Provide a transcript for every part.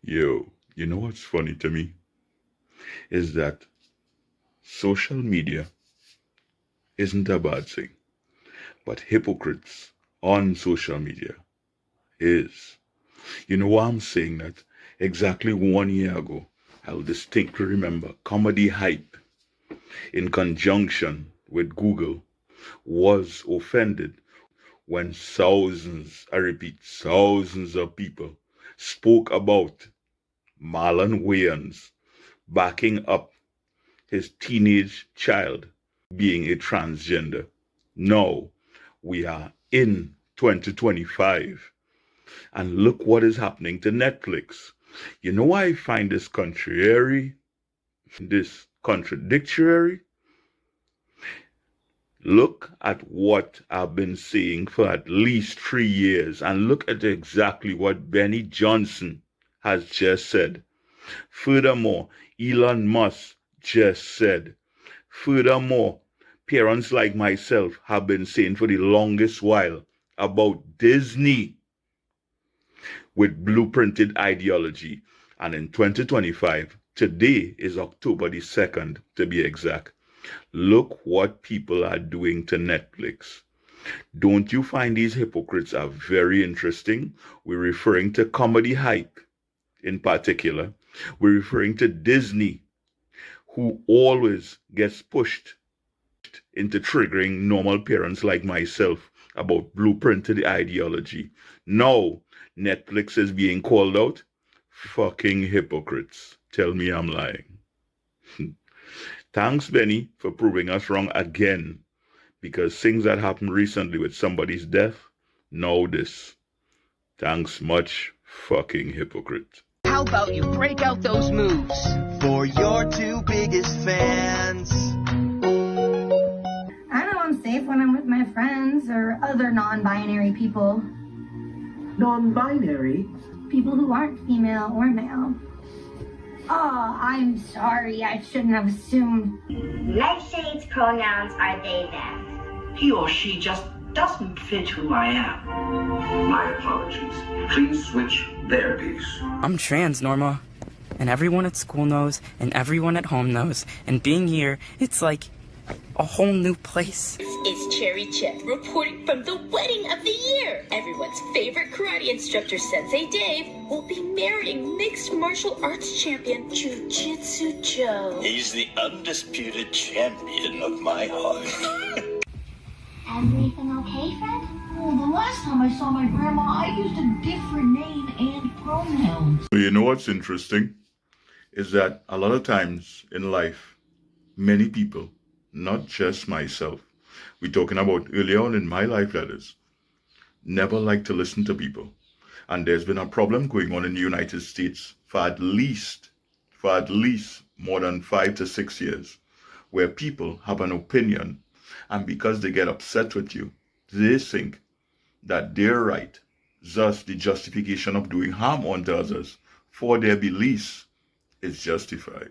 Yo, you know what's funny to me? Is that social media isn't a bad thing, but hypocrites on social media is. You know why I'm saying that? Exactly 1 year ago, I'll distinctly remember Comedy Hype, in conjunction with Google, was offended when thousands, I repeat, thousands of people spoke about Marlon Wayans backing up his teenage child being a transgender. Now we are in 2025, and look what is happening to Netflix. You know why I find this contrary, this contradictory? Look at what I've been saying for at least 3 years, and look at exactly what Benny Johnson has just said. Furthermore, Elon Musk just said. Furthermore, parents like myself have been saying for the longest while about Disney with blueprinted ideology. And in 2025, today is October the 2nd to be exact. Look what people are doing to Netflix. Don't you find these hypocrites are very interesting? We're referring to Comedy Hype in particular. We're referring to Disney, who always gets pushed into triggering normal parents like myself about blueprinted ideology. Now, Netflix is being called out. Fucking hypocrites. Tell me I'm lying. Thanks, Benny, for proving us wrong again. Because things that happened recently with somebody's death, now this. Thanks much, fucking hypocrite. How about you break out those moves? For your two biggest fans. I know I'm safe when I'm with my friends or other non-binary people. Non-binary? People who aren't female or male. Oh, I'm sorry. I shouldn't have assumed. Nightshade's pronouns are they, them. He or she just doesn't fit who I am. My apologies. Please switch there, please. I'm trans, Norma. And everyone at school knows, and everyone at home knows. And being here, it's like a whole new place. It's Cherry Chip reporting from the wedding of the year. Everyone's favorite karate instructor, Sensei Dave, will be marrying mixed martial arts champion Jiu-Jitsu Joe. He's the undisputed champion of my heart. Everything okay, Fred? Well, the last time I saw my grandma, I used a different name and pronouns. So you know what's interesting? Is that a lot of times in life, many people, not just myself, we're talking about earlier on in my life, that is, never like to listen to people. And there's been a problem going on in the United States for at least more than 5 to 6 years, where people have an opinion, and because they get upset with you, they think that their right, thus the justification of doing harm unto others for their beliefs, is justified.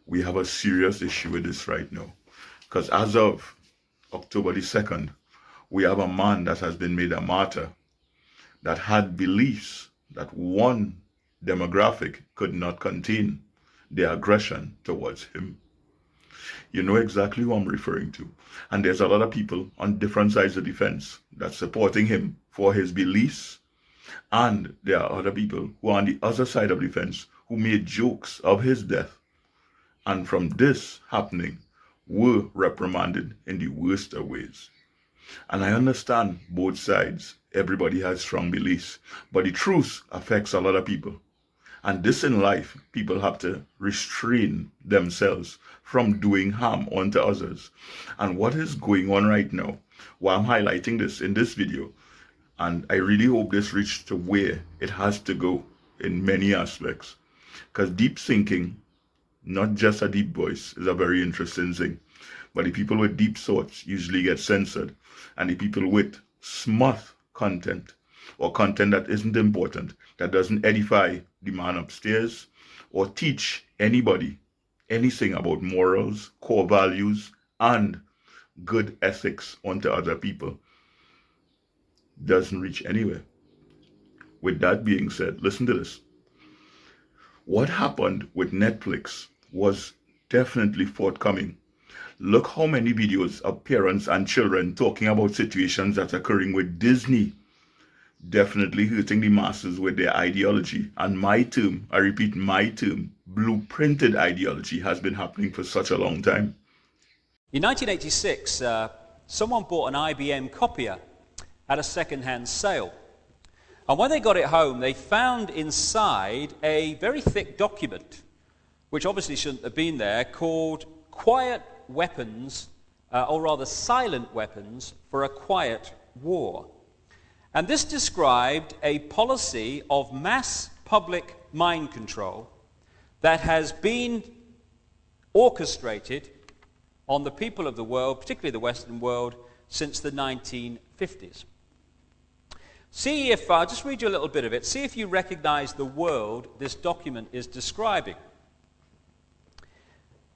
We have a serious issue with this right now, because as of October the 2nd, we have a man that has been made a martyr that had beliefs that one demographic could not contain their aggression towards him. You know exactly who I'm referring to. And there's a lot of people on different sides of the fence that's supporting him for his beliefs. And there are other people who are on the other side of the fence who made jokes of his death. And from this happening, were reprimanded in the worst of ways. And I understand both sides. Everybody has strong beliefs. But the truth affects a lot of people. And this in life, people have to restrain themselves from doing harm unto others. And what is going on right now, why I'm highlighting this in this video, and I really hope this reaches to where it has to go in many aspects. Because deep thinking, not just a deep voice, is a very interesting thing. But the people with deep thoughts usually get censored. And the people with smart content, or content that isn't important, that doesn't edify the man upstairs, or teach anybody anything about morals, core values, and good ethics onto other people, doesn't reach anywhere. With that being said, listen to this. What happened with Netflix was definitely forthcoming. Look how many videos of parents and children talking about situations that's occurring with Disney, definitely hurting the masses with their ideology. And my term, I repeat, my term, blueprinted ideology has been happening for such a long time. In 1986, someone bought an IBM copier at a second-hand sale. And when they got it home, they found inside a very thick document, which obviously shouldn't have been there, called Quiet Weapons, or rather Silent Weapons for a Quiet War. And this described a policy of mass public mind control that has been orchestrated on the people of the world, particularly the Western world, since the 1950s. See if, I'll just read you a little bit of it, see if you recognize the world this document is describing.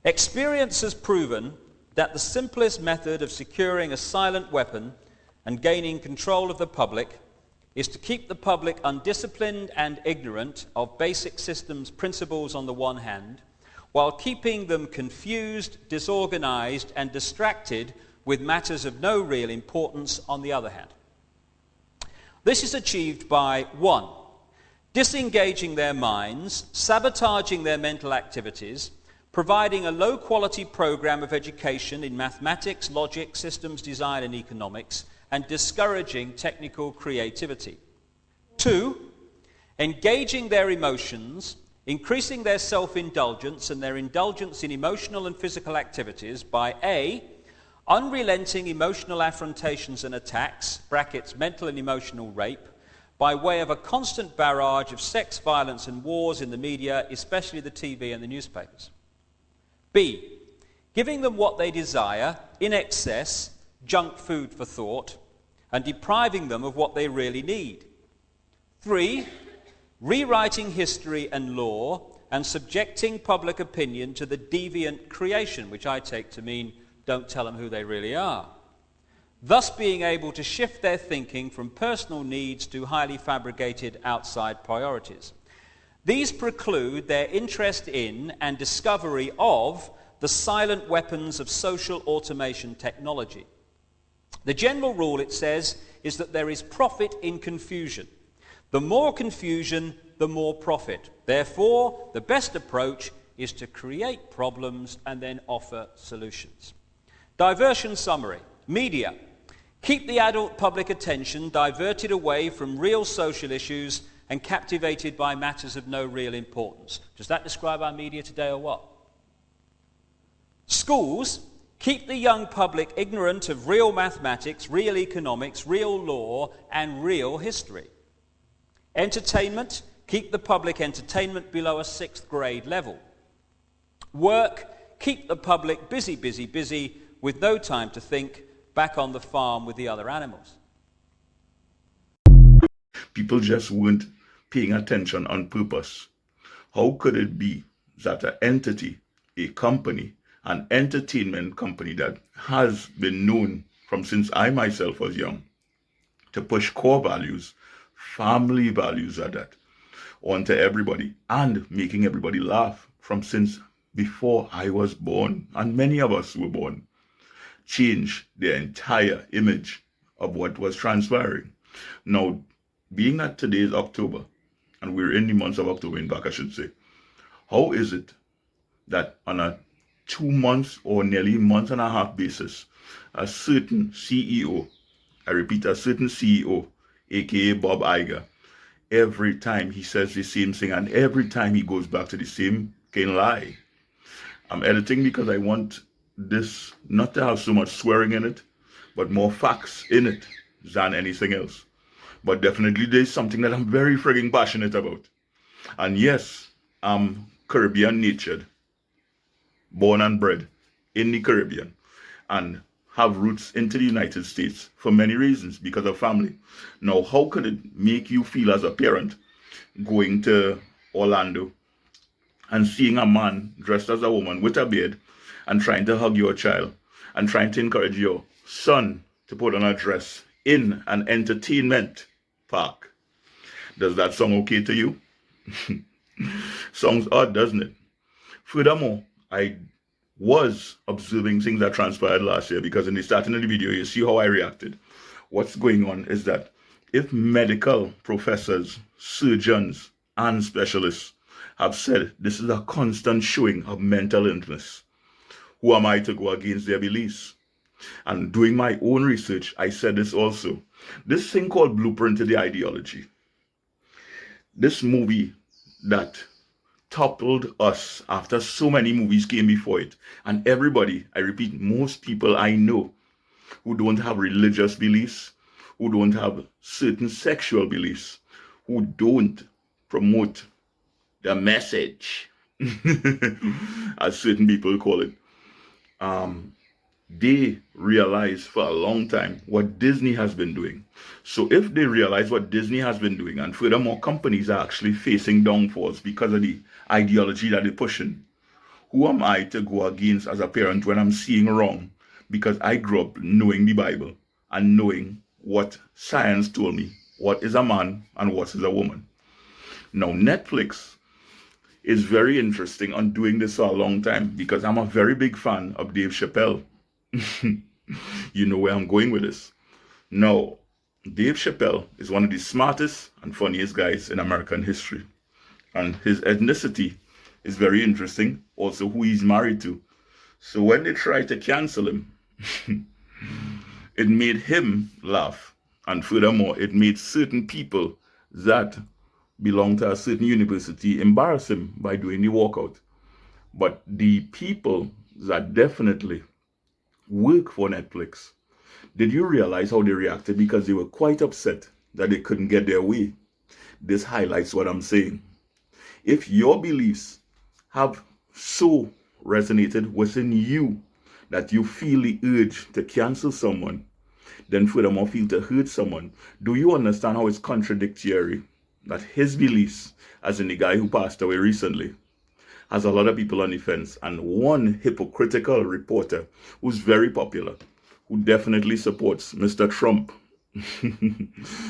Experience has proven that the simplest method of securing a silent weapon and gaining control of the public is to keep the public undisciplined and ignorant of basic systems principles on the one hand, while keeping them confused, disorganized, and distracted with matters of no real importance on the other hand. This is achieved by 1. Disengaging their minds, sabotaging their mental activities, providing a low-quality program of education in mathematics, logic, systems design, and economics, and discouraging technical creativity. 2. Engaging their emotions, increasing their self-indulgence and their indulgence in emotional and physical activities by A, unrelenting emotional affrontations and attacks, brackets, mental and emotional rape, by way of a constant barrage of sex, violence and wars in the media, especially the TV and the newspapers. B, giving them what they desire, in excess, junk food for thought, and depriving them of what they really need. 3, rewriting history and law and subjecting public opinion to the deviant creation, which I take to mean don't tell them who they really are, thus being able to shift their thinking from personal needs to highly fabricated outside priorities. These preclude their interest in and discovery of the silent weapons of social automation technology. The general rule, it says, is that there is profit in confusion. The more confusion, the more profit. Therefore, the best approach is to create problems and then offer solutions. Diversion summary. Media. Keep the adult public attention diverted away from real social issues and captivated by matters of no real importance. Does that describe our media today or what? Schools. Keep the young public ignorant of real mathematics, real economics, real law, and real history. Entertainment. Keep the public entertainment below a 6th grade level. Work. Keep the public busy, busy, busy, with no time to think, back on the farm with the other animals. People just weren't paying attention on purpose. How could it be that an entity, a company, an entertainment company that has been known from since I myself was young to push core values, family values at that, onto everybody and making everybody laugh from since before I was born, and many of us were born, change the entire image of what was transpiring. Now, being that today is October, and we're in the months of October in back, I should say, how is it that on a 2 months or nearly month and a half basis, a certain CEO, I repeat, a certain CEO, aka Bob Iger, every time he says the same thing and every time he goes back to the same kind of lie. I'm editing because I want this not to have so much swearing in it, but more facts in it than anything else. But definitely there's something that I'm very frigging passionate about. And yes, I'm Caribbean natured, born and bred in the Caribbean, and have roots into the United States for many reasons because of family. Now, how could it make you feel as a parent going to Orlando and seeing a man dressed as a woman with a beard and trying to hug your child and trying to encourage your son to put on a dress in an entertainment park? Does that sound okay to you? Sounds odd, doesn't it? Furthermore, I was observing things that transpired last year because in the starting of the video, you see how I reacted. What's going on is that if medical professors, surgeons, and specialists have said this is a constant showing of mental illness, who am I to go against their beliefs? And doing my own research, I said this also. This thing called Blueprint to the Ideology, this movie that toppled us after so many movies came before it, and everybody, I repeat, most people I know who don't have religious beliefs, who don't have certain sexual beliefs, who don't promote the message, as certain people call it, they realize for a long time what Disney has been doing. So if they realize what Disney has been doing, and furthermore, companies are actually facing downfalls because of the ideology that they're pushing, who am I to go against as a parent when I'm seeing wrong? Because I grew up knowing the Bible and knowing what science told me, what is a man and what is a woman. Now, Netflix is very interesting on doing this for a long time because I'm a very big fan of Dave Chappelle. You know where I'm going with this. Now, Dave Chappelle is one of the smartest and funniest guys in American history. And his ethnicity is very interesting. Also, who he's married to. So when they tried to cancel him, it made him laugh. And furthermore, it made certain people that belong to a certain university embarrass him by doing the walkout. But the people that definitely work for Netflix, did you realize how they reacted? Because they were quite upset that they couldn't get their way. This highlights what I'm saying. If your beliefs have so resonated within you that you feel the urge to cancel someone, then furthermore feel to hurt someone, do you understand how it's contradictory that his beliefs, as in the guy who passed away recently, has a lot of people on the fence, and one hypocritical reporter who's very popular, who definitely supports Mr. Trump.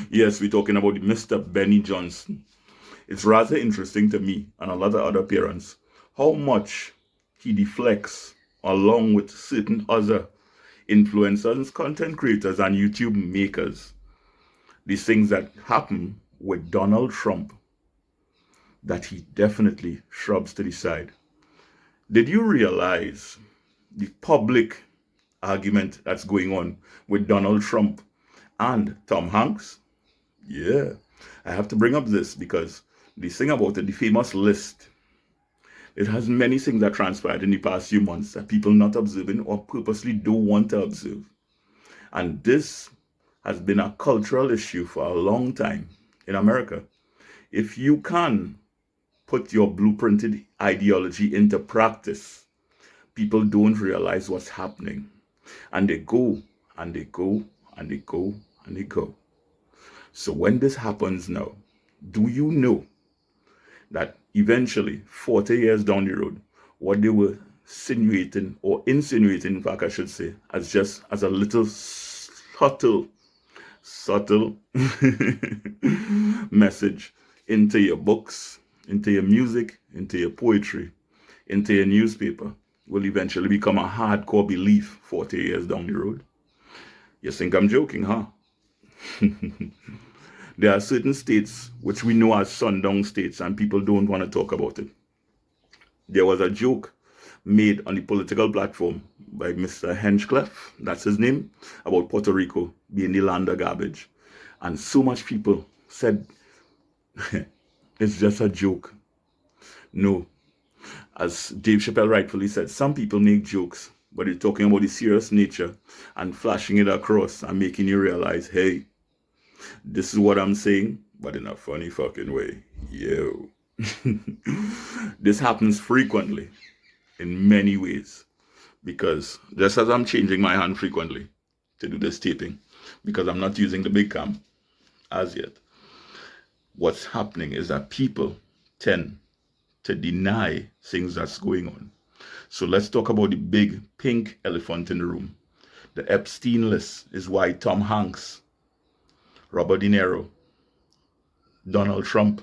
Yes, we're talking about Mr. Benny Johnson. It's rather interesting to me and a lot of other parents how much he deflects along with certain other influencers, content creators, and YouTube makers. These things that happen with Donald Trump, that he definitely shrubs to the side. Did you realize the public argument that's going on with Donald Trump and Tom Hanks? Yeah, I have to bring up this because the thing about it, the famous list, it has many things that transpired in the past few months that people not observing or purposely don't want to observe. And this has been a cultural issue for a long time in America. If you can put your blueprinted ideology into practice, people don't realize what's happening. And they go, and they go, and they go, and they go. So when this happens now, do you know that eventually, 40 years down the road, what they were insinuating, in fact I should say, as just as a little subtle message into your books, into your music, into your poetry, into your newspaper, will eventually become a hardcore belief 40 years down the road? You think I'm joking, huh? There are certain states which we know as sundown states and people don't want to talk about it. There was a joke made on the political platform by Mr. Hinchcliffe, that's his name, about Puerto Rico being the land of garbage. And so much people said, it's just a joke. No. As Dave Chappelle rightfully said, some people make jokes, but they're talking about the serious nature and flashing it across and making you realize, hey, this is what I'm saying, but in a funny fucking way. Yo. This happens frequently in many ways, because just as I'm changing my hand frequently to do this taping, because I'm not using the big cam as yet, what's happening is that people tend to deny things that's going on. So let's talk about the big pink elephant in the room. The Epstein list is why Tom Hanks, Robert De Niro, Donald Trump,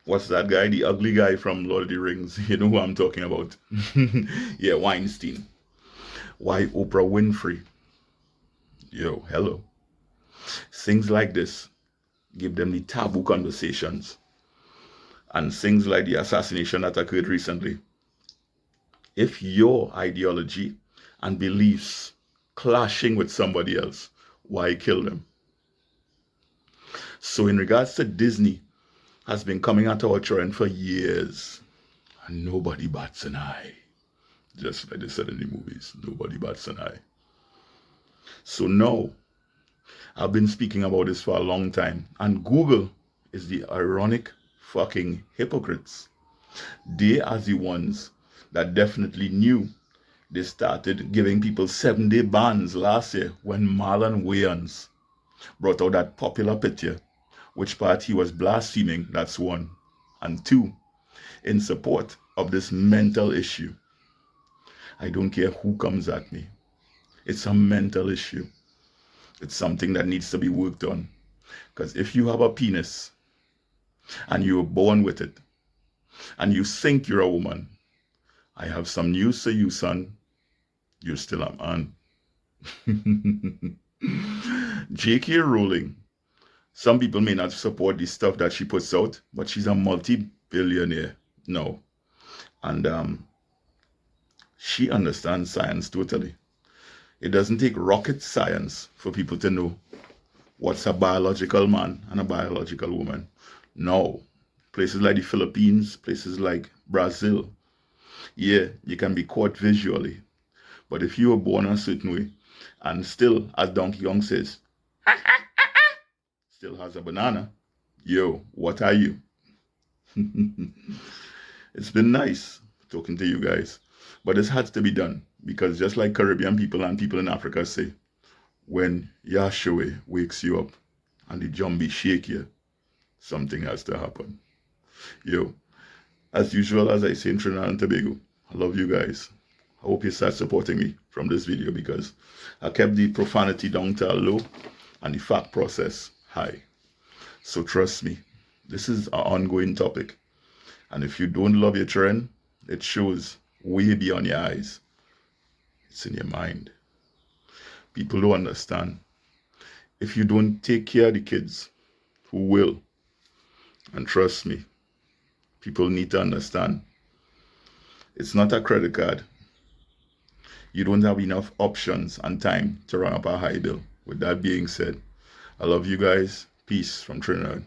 what's that guy? The ugly guy from Lord of the Rings. You know who I'm talking about. Yeah, Weinstein. Why Oprah Winfrey? Yo, hello. Things like this give them the taboo conversations. And things like the assassination that occurred recently. If your ideology and beliefs clashing with somebody else, why kill them? So in regards to Disney, has been coming at our trend for years. And nobody bats an eye. Just like they said in the movies, nobody bats an eye. So now, I've been speaking about this for a long time. And Google is the ironic fucking hypocrites. They are the ones that definitely knew. They started giving people 7-day bans last year when Marlon Wayans brought out that popular picture. Which part he was blaspheming, that's one. And two, in support of this mental issue. I don't care who comes at me. It's a mental issue. It's something that needs to be worked on. Because if you have a penis, and you were born with it, and you think you're a woman, I have some news for you, son. You're still a man. J.K. Rowling. Some people may not support the stuff that she puts out, but she's a multi-billionaire now. And she understands science totally. It doesn't take rocket science for people to know what's a biological man and a biological woman. No. Places like the Philippines, places like Brazil, yeah, you can be caught visually. But if you were born a certain way, and still, as Donkey Kong says, still has a banana, yo, what are you? It's been nice talking to you guys, but this has to be done, because just like Caribbean people and people in Africa say, when Yahshua wakes you up and the jumbie shake you, something has to happen. Yo, as usual, as I say in Trinidad and Tobago, I love you guys. I hope you start supporting me from this video, because I kept the profanity down to a low and the fact process high. So trust me, this is an ongoing topic. And if you don't love your trend, it shows way beyond your eyes. It's in your mind. People don't understand. If you don't take care of the kids, who will? And trust me, people need to understand. It's not a credit card. You don't have enough options and time to run up a high bill. With that being said, I love you guys. Peace from Trinidad.